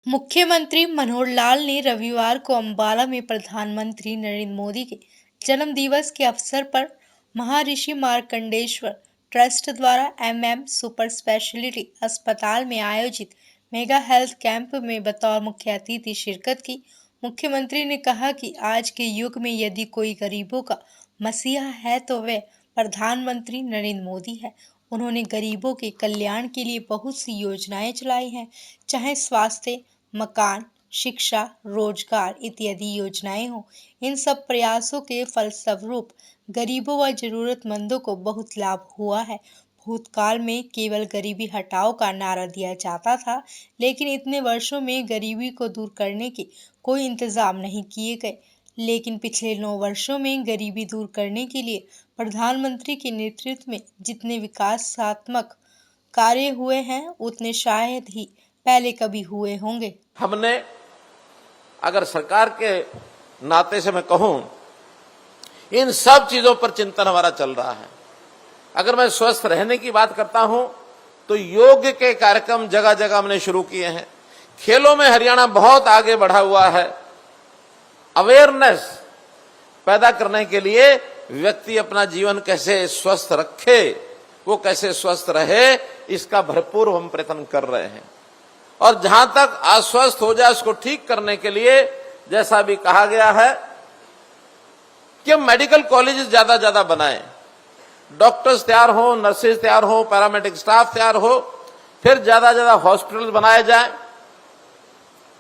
मुख्यमंत्री मनोहर लाल ने रविवार को अंबाला में प्रधानमंत्री नरेंद्र मोदी के जन्म दिवस के अवसर पर महर्षि मार्कंडेश्वर ट्रस्ट द्वारा एमएम सुपर स्पेशलिटी अस्पताल में आयोजित मेगा हेल्थ कैंप में बतौर मुख्य अतिथि शिरकत की। मुख्यमंत्री ने कहा कि आज के युग में यदि कोई गरीबों का मसीहा है तो वह प्रधानमंत्री नरेंद्र मोदी है। उन्होंने गरीबों के कल्याण के लिए बहुत सी योजनाएं चलाई हैं, चाहे स्वास्थ्य, मकान, शिक्षा, रोजगार इत्यादि योजनाएं हों। इन सब प्रयासों के फलस्वरूप गरीबों व जरूरतमंदों को बहुत लाभ हुआ है। भूतकाल में केवल गरीबी हटाओ का नारा दिया जाता था, लेकिन इतने वर्षों में गरीबी को दूर करने के कोई इंतजाम नहीं किए गए। लेकिन पिछले 9 वर्षों में गरीबी दूर करने के लिए प्रधानमंत्री के नेतृत्व में जितने विकासात्मक कार्य हुए हैं, उतने शायद ही पहले कभी हुए होंगे। हमने अगर सरकार के नाते से मैं कहूं, इन सब चीजों पर चिंतन हमारा चल रहा है। अगर मैं स्वस्थ रहने की बात करता हूं तो योग के कार्यक्रम जगह जगह हमने शुरू किए हैं। खेलों में हरियाणा बहुत आगे बढ़ा हुआ है। अवेयरनेस पैदा करने के लिए व्यक्ति अपना जीवन कैसे स्वस्थ रखे, वो कैसे स्वस्थ रहे, इसका भरपूर हम प्रयत्न कर रहे हैं। और जहां तक अस्वस्थ हो जाए उसको ठीक करने के लिए जैसा भी कहा गया है कि हम मेडिकल कॉलेजेस ज्यादा बनाएं, डॉक्टर्स तैयार हो, नर्सेज तैयार हो, पैरामेडिक स्टाफ तैयार हो, फिर ज्यादा हॉस्पिटल बनाए जाए,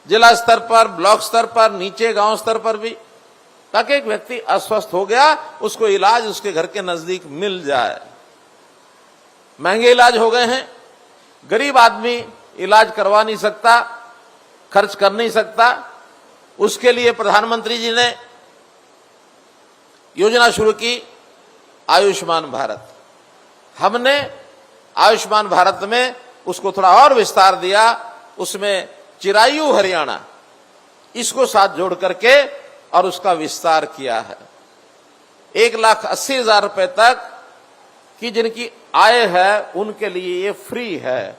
जिला स्तर पर, ब्लॉक स्तर पर, नीचे गांव स्तर पर भी, ताकि एक व्यक्ति अस्वस्थ हो गया उसको इलाज उसके घर के नजदीक मिल जाए। महंगे इलाज हो गए हैं, गरीब आदमी इलाज करवा नहीं सकता, खर्च कर नहीं सकता। उसके लिए प्रधानमंत्री जी ने योजना शुरू की आयुष्मान भारत। हमने आयुष्मान भारत में उसको थोड़ा और विस्तार दिया, उसमें चिरायु हरियाणा इसको साथ जोड़ करके और उसका विस्तार किया है। 1,80,000 रुपए तक की जिनकी आय है उनके लिए ये फ्री है।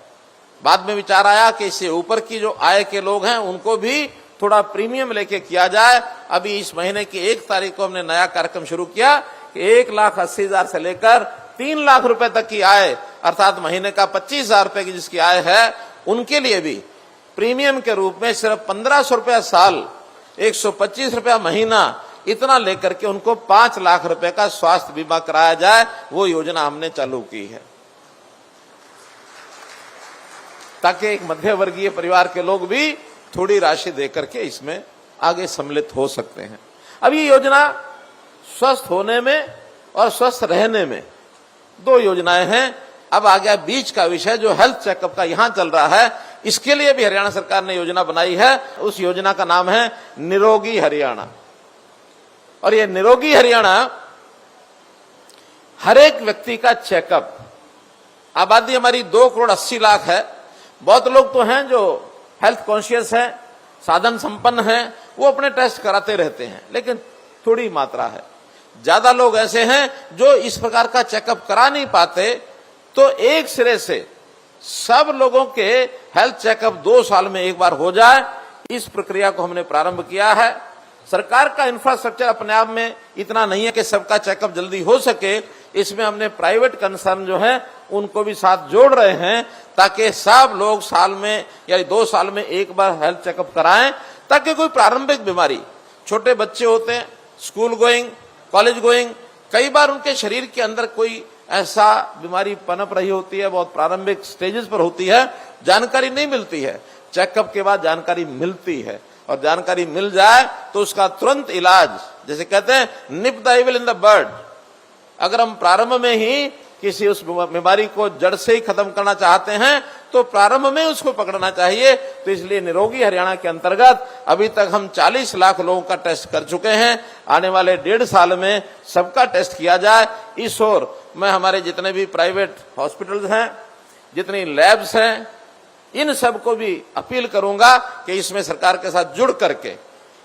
बाद में विचार आया कि इससे ऊपर की जो आय के लोग हैं उनको भी थोड़ा प्रीमियम लेके किया जाए। अभी इस महीने की 1 तारीख को हमने नया कार्यक्रम शुरू किया कि 1,80,000 से लेकर 3 लाख रुपए तक की आय, अर्थात महीने का 25,000 रुपए की जिसकी आय है, उनके लिए भी प्रीमियम के रूप में सिर्फ 1,500 रुपया साल, 125 रुपया महीना, इतना लेकर के उनको 5 लाख रुपए का स्वास्थ्य बीमा कराया जाए। वो योजना हमने चालू की है ताकि एक मध्य वर्गीय परिवार के लोग भी थोड़ी राशि देकर के इसमें आगे सम्मिलित हो सकते हैं। अब ये योजना स्वस्थ होने में और स्वस्थ रहने में 2 योजनाएं हैं। अब आ गया बीच का विषय जो हेल्थ चेकअप का यहां चल रहा है। इसके लिए भी हरियाणा सरकार ने योजना बनाई है। उस योजना का नाम है निरोगी हरियाणा। और ये निरोगी हरियाणा हर एक व्यक्ति का चेकअप, आबादी हमारी 2,80,00,000 है। बहुत लोग तो हैं जो हेल्थ कॉन्शियस हैं, साधन संपन्न हैं, वो अपने टेस्ट कराते रहते हैं, लेकिन थोड़ी मात्रा है। ज्यादा लोग ऐसे हैं जो इस प्रकार का चेकअप करा नहीं पाते। तो एक सिरे से सब लोगों के हेल्थ चेकअप 2 साल में एक बार हो जाए, इस प्रक्रिया को हमने प्रारंभ किया है। सरकार का इंफ्रास्ट्रक्चर अपने आप में इतना नहीं है कि सबका चेकअप जल्दी हो सके। इसमें हमने प्राइवेट कंसर्न जो है उनको भी साथ जोड़ रहे हैं ताकि सब लोग साल में या 2 साल में एक बार हेल्थ चेकअप कराएं, ताकि कोई प्रारंभिक बीमारी, छोटे बच्चे होते हैं, स्कूल गोइंग, कॉलेज गोइंग, कई बार उनके शरीर के अंदर कोई ऐसा बीमारी पनप रही होती है, बहुत प्रारंभिक स्टेजेस पर होती है, जानकारी नहीं मिलती है। चेकअप के बाद जानकारी मिलती है और जानकारी मिल जाए तो उसका तुरंत इलाज, जैसे कहते हैं निप the evil in the bird, अगर हम प्रारंभ में ही किसी उस बीमारी को जड़ से ही खत्म करना चाहते हैं तो प्रारंभ में उसको पकड़ना चाहिए। तो इसलिए निरोगी हरियाणा के अंतर्गत अभी तक हम 40 लाख लोगों का टेस्ट कर चुके हैं। आने वाले 1.5 साल में सबका टेस्ट किया जाए। इस ओर मैं हमारे जितने भी प्राइवेट हॉस्पिटल्स हैं, जितनी लैब्स हैं, इन सबको भी अपील करूंगा कि इसमें सरकार के साथ जुड़ करके,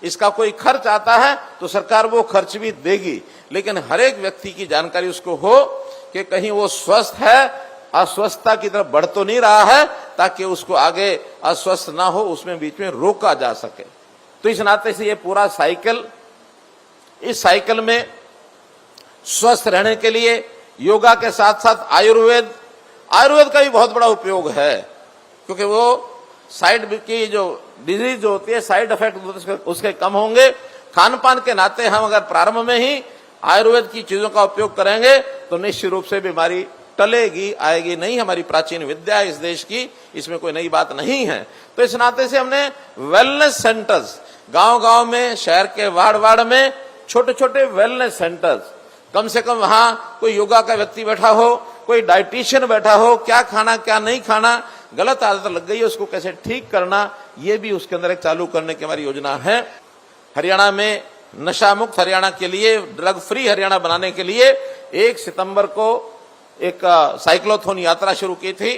इसका कोई खर्च आता है तो सरकार वो खर्च भी देगी, लेकिन हर एक व्यक्ति की जानकारी उसको हो कि कहीं वो स्वस्थ है अस्वस्थता की तरफ बढ़ तो नहीं रहा है, ताकि उसको आगे अस्वस्थ ना हो, उसमें बीच में रोका जा सके। तो इस नाते से ये पूरा साइकिल, इस साइकिल में स्वस्थ रहने के लिए योगा के साथ साथ आयुर्वेद का भी बहुत बड़ा उपयोग है, क्योंकि वो साइड की जो डिजीज जो होती है, साइड इफेक्ट उसके कम होंगे। खान पान के नाते हम अगर प्रारंभ में ही आयुर्वेद की चीजों का उपयोग करेंगे तो निश्चित रूप से बीमारी टलेगी, आएगी नहीं। हमारी प्राचीन विद्या है इस देश की, इसमें कोई नई बात नहीं है। तो इस नाते से हमने वेलनेस सेंटर्स गांव-गांव में, शहर के वार्ड में छोटे-छोटे वेलनेस सेंटर्स, कम से कम वहां कोई योगा का व्यक्ति बैठा हो, कोई डाइटिशियन बैठा हो, क्या खाना क्या नहीं खाना, गलत आदत लग गई है उसको कैसे ठीक करना, ये भी उसके अंदर एक चालू करने की हमारी योजना है। हरियाणा में नशा मुक्त हरियाणा के लिए, ड्रग फ्री हरियाणा बनाने के लिए 1 सितंबर को एक साइक्लोथॉन यात्रा शुरू की थी।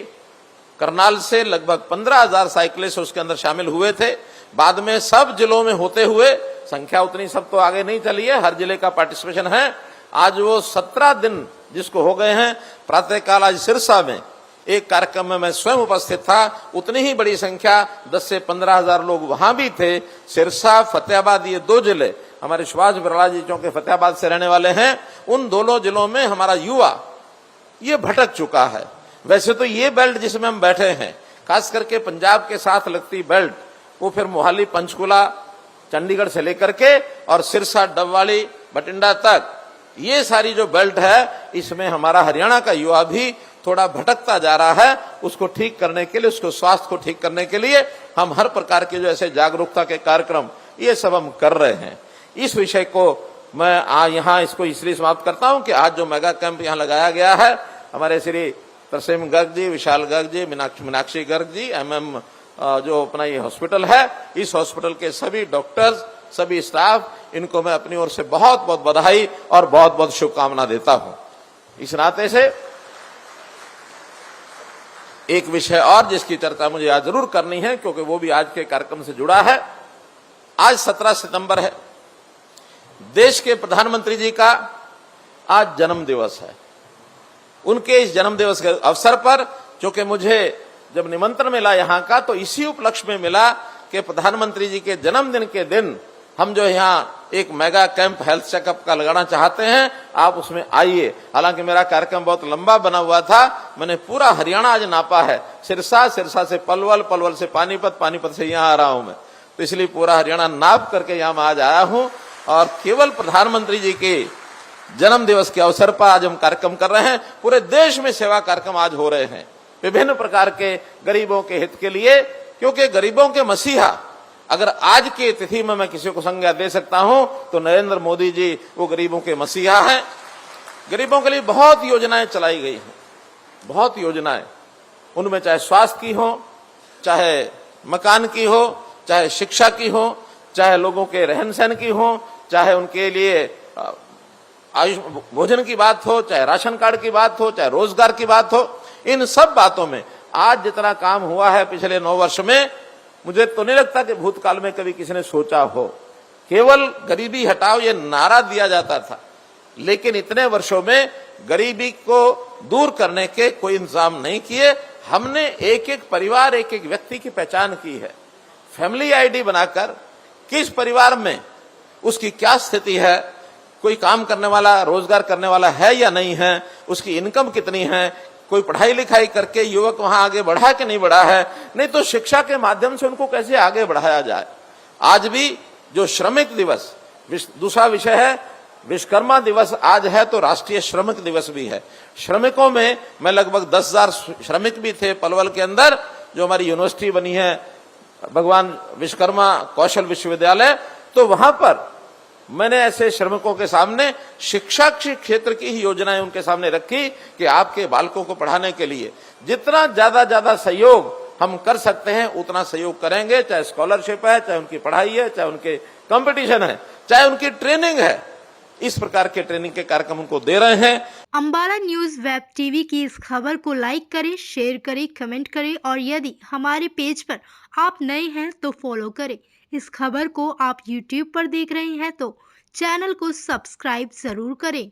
करनाल से लगभग 15,000 साइकिलिस्ट उसके अंदर शामिल हुए थे। बाद में सब जिलों में होते हुए, संख्या उतनी सब तो आगे नहीं चली है, हर जिले का पार्टिसिपेशन है। आज वो 17 दिन जिसको हो गए हैं। प्रातःकाल आज सिरसा में एक कार्यक्रम में मैं स्वयं उपस्थित था, उतनी ही बड़ी संख्या 10 से 15,000 लोग वहां भी थे। सिरसा, फतेहाबाद, ये 2 जिले हमारे सुभाष बराला जी चौंके फतेहाबाद से रहने वाले हैं। उन दोनों जिलों में हमारा युवा ये भटक चुका है। वैसे तो ये बेल्ट जिसमें हम बैठे हैं, खास करके पंजाब के साथ लगती बेल्ट, वो फिर मोहाली, पंचकुला, चंडीगढ़ से लेकर के और सिरसा, डबवाली, बठिंडा तक, ये सारी जो बेल्ट है, इसमें हमारा हरियाणा का युवा भी थोड़ा भटकता जा रहा है। उसको ठीक करने के लिए, उसको स्वास्थ्य को ठीक करने के लिए हम हर प्रकार के जो ऐसे जागरूकता के कार्यक्रम ये सब हम कर रहे हैं। इस विषय को मैं यहाँ इसको इसलिए समाप्त करता हूं कि आज जो मेगा कैंप यहाँ लगाया गया है, हमारे श्री तरसेम गर्ग जी, विशाल गर्ग जी, मीनाक्षी गर्ग जी, MM जो अपना ये हॉस्पिटल है, इस हॉस्पिटल के सभी डॉक्टर्स, सभी स्टाफ, इनको मैं अपनी ओर से बहुत बहुत बधाई और बहुत बहुत शुभकामना देता हूं। इस नाते से एक विषय और जिसकी चर्चा मुझे आज जरूर करनी है, क्योंकि वो भी आज के कार्यक्रम से जुड़ा है। आज 17 सितंबर है, देश के प्रधानमंत्री जी का आज जन्म दिवस है। उनके इस जन्म दिवस के अवसर पर, क्योंकि मुझे जब निमंत्रण मिला यहाँ का, तो इसी उपलक्ष्य में मिला कि प्रधानमंत्री जी के जन्मदिन के दिन हम जो यहाँ एक मेगा कैंप हेल्थ चेकअप का लगाना चाहते हैं, आप उसमें आइए। हालांकि मेरा कार्यक्रम बहुत लंबा बना हुआ था, मैंने पूरा हरियाणा आज नापा है, सिरसा से पलवल, पलवल से पानीपत, पानीपत से यहाँ आ रहा हूं मैं, तो इसलिए पूरा हरियाणा नाप करके यहाँ मैं आज आया हूं। और केवल प्रधानमंत्री जी के जन्म दिवस के अवसर पर आज हम कार्यक्रम कर रहे हैं। पूरे देश में सेवा कार्यक्रम आज हो रहे हैं, विभिन्न प्रकार के गरीबों के हित के लिए, क्योंकि गरीबों के मसीहा अगर आज की तिथि में मैं किसी को संज्ञा दे सकता हूं तो नरेंद्र मोदी जी वो गरीबों के मसीहा हैं। गरीबों के लिए बहुत योजनाएं चलाई गई हैं, बहुत योजनाएं, उनमें चाहे स्वास्थ्य की हो, चाहे मकान की हो, चाहे शिक्षा की हो, चाहे लोगों के रहन सहन की हो, चाहे उनके लिए आयुष भोजन की बात हो, चाहे राशन कार्ड की बात हो, चाहे रोजगार की बात हो, इन सब बातों में आज जितना काम हुआ है पिछले 9 वर्ष में, मुझे तो नहीं लगता कि भूतकाल में कभी किसी ने सोचा हो। केवल गरीबी हटाओ ये नारा दिया जाता था, लेकिन इतने वर्षों में गरीबी को दूर करने के कोई इंतजाम नहीं किए। हमने एक एक परिवार, एक एक व्यक्ति की पहचान की है, फैमिली आईडी बनाकर किस परिवार में उसकी क्या स्थिति है, कोई काम करने वाला, रोजगार करने वाला है या नहीं है, उसकी इनकम कितनी है, कोई पढ़ाई लिखाई करके युवक वहां आगे बढ़ा कि नहीं बढ़ा है, नहीं तो शिक्षा के माध्यम से उनको कैसे आगे बढ़ाया जाए। आज भी जो श्रमिक दिवस, दूसरा विषय है विश्वकर्मा दिवस आज है, तो राष्ट्रीय श्रमिक दिवस भी है। श्रमिकों में मैं लगभग 10,000 श्रमिक भी थे पलवल के अंदर, जो हमारी यूनिवर्सिटी बनी है भगवान विश्वकर्मा कौशल विश्वविद्यालय, तो वहां पर मैंने ऐसे श्रमिकों के सामने शिक्षा के क्षेत्र की ही योजनाएं उनके सामने रखी कि आपके बालकों को पढ़ाने के लिए जितना ज्यादा सहयोग हम कर सकते हैं उतना सहयोग करेंगे, चाहे स्कॉलरशिप है, चाहे उनकी पढ़ाई है, चाहे उनके कंपटीशन है, चाहे उनकी ट्रेनिंग है। इस प्रकार के ट्रेनिंग के कार्यक्रम उनको दे रहे हैं। अंबाला न्यूज वेब टीवी की इस खबर को लाइक करें, शेयर करें, कमेंट करें और यदि हमारे पेज पर आप नए हैं तो फॉलो करें। इस खबर को आप YouTube पर देख रहे हैं तो चैनल को सब्सक्राइब जरूर करें।